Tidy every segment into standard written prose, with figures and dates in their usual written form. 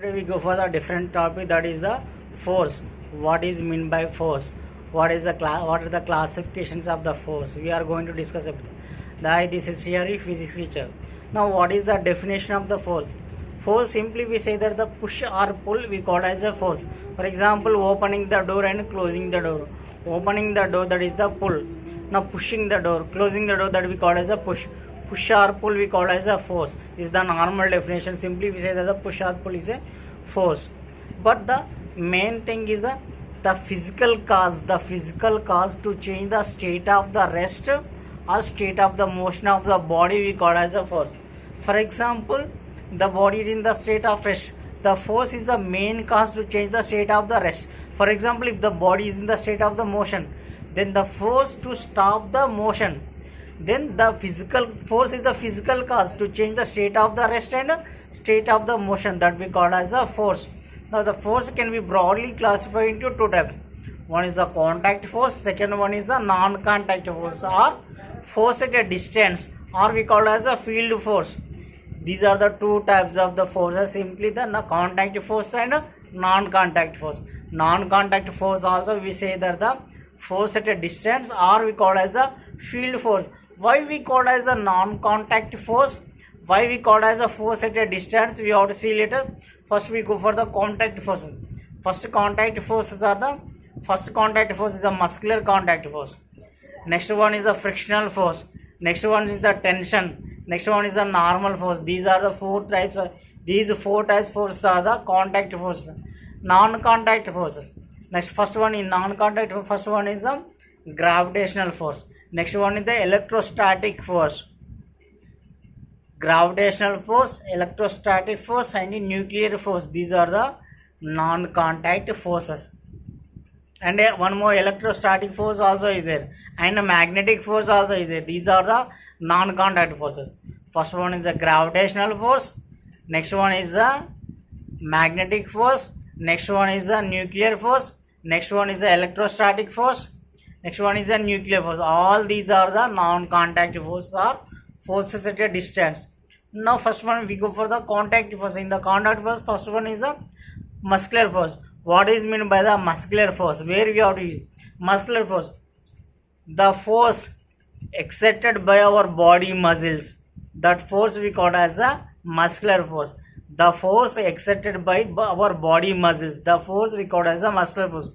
Today we go for the different topic, that is the force. What is mean by force? What is the what are the classifications of the force? We are going to discuss it. This is theory physics teacher. Now what is the definition of the force? Force, simply we say that the push or pull we call as a force. For example, opening the door and closing the door. Opening the door, that is the pull. Now pushing the door, closing the door, that we call as a push. Push or pull we call as a force. This is the normal definition. Simply we say that the push or pull is a force. But the main thing is the physical cause to change the state of the rest or state of the motion of the body we call as a force. For example, the body is in the state of rest. The force is the main cause to change the state of the rest. For example, if the body is in the state of the motion, then the force to stop the motion, then the physical force is the physical cause to change the state of the rest and state of the motion, that we call as a force. Now the force can be broadly classified into two types. One is the contact force, second one is the non-contact force or force at a distance, or we call as a field force. These are the two types of the forces, simply the contact force and non-contact force. Non-contact force also we say that the force at a distance, or we call as a field force. Why we call as a non-contact force? Why we call as a force at a distance? We have to see later. First we go for the contact forces. First contact force is the muscular contact force. Next one is the frictional force. Next one is the tension. Next one is the normal force. These are the four types. These four types forces are the contact forces. Non-contact forces. Next, first one in non-contact. First one is the gravitational force. Next one is the electrostatic force. Gravitational force, electrostatic force, and nuclear force. These are the non-contact forces. And one more, electrostatic force also is there, and a magnetic force also is there. These are the non-contact forces. First one is the gravitational force. Next one is the magnetic force. Next one is the nuclear force. Next one is the electrostatic force. Next one is the nuclear force. All these are the non-contact forces or forces at a distance. Now first one we go for the contact force. In the contact force, first one is the muscular force. What is meant by the muscular force? Where we have to use muscular force? The force exerted by our body muscles. That force we call as a muscular force. The force exerted by our body muscles. The force we call as a muscular force.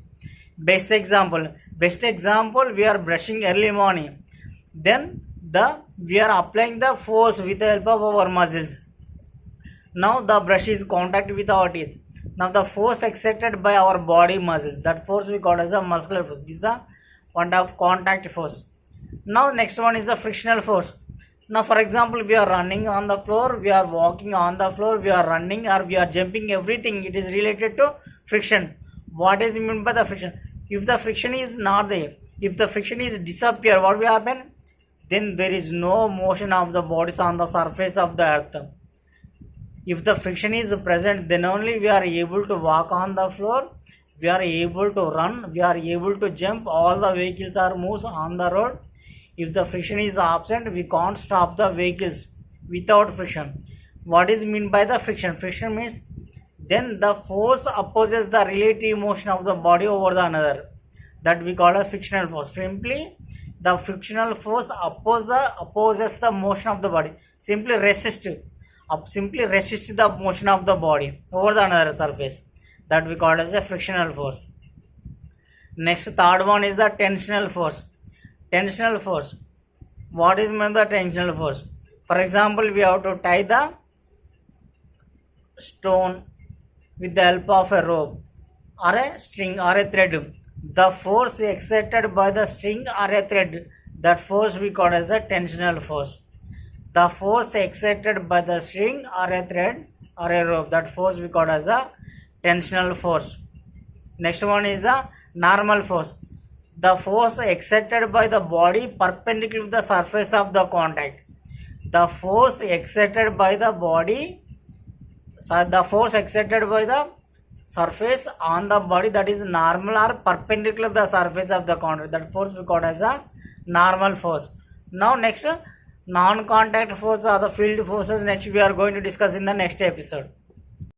Best example, we are brushing early morning. Then we are applying the force with the help of our muscles. Now the brush is contact with our teeth. Now the force exerted by our body muscles, that force we call as a muscular force. This is the one of contact force. Now next one is the frictional force. Now for example, we are running on the floor, we are walking on the floor, we are running or we are jumping, everything it is related to friction. What is meant by the friction? If the friction is not there, if the friction is disappear, what will happen? Then there is no motion of the bodies on the surface of the earth. If the friction is present, then only we are able to walk on the floor, we are able to run, we are able to jump, all the vehicles are moves on the road. If the friction is absent, we can't stop the vehicles without friction. What is meant by the friction? Friction means then the force opposes the relative motion of the body over the another. That we call a frictional force. Simply, the frictional force opposes the motion of the body. Simply resist the motion of the body over the another surface. That we call as a frictional force. Next, third one is the tensional force. Tensional force. What is meant by tensional force? For example, we have to tie the stone with the help of a rope or a string or a thread. The force exerted by the string or a thread, that force we call as a tensional force. The force exerted by the string or a thread or a rope, that force we call as a tensional force. Next one is the normal force. The force exerted by the body perpendicular to the surface of the contact. The force exerted by the body, the force exerted by the surface on the body, that is normal or perpendicular to the surface of the contact. That force we call as a normal force. Now next, non-contact force are the field forces. Next we are going to discuss in the next episode.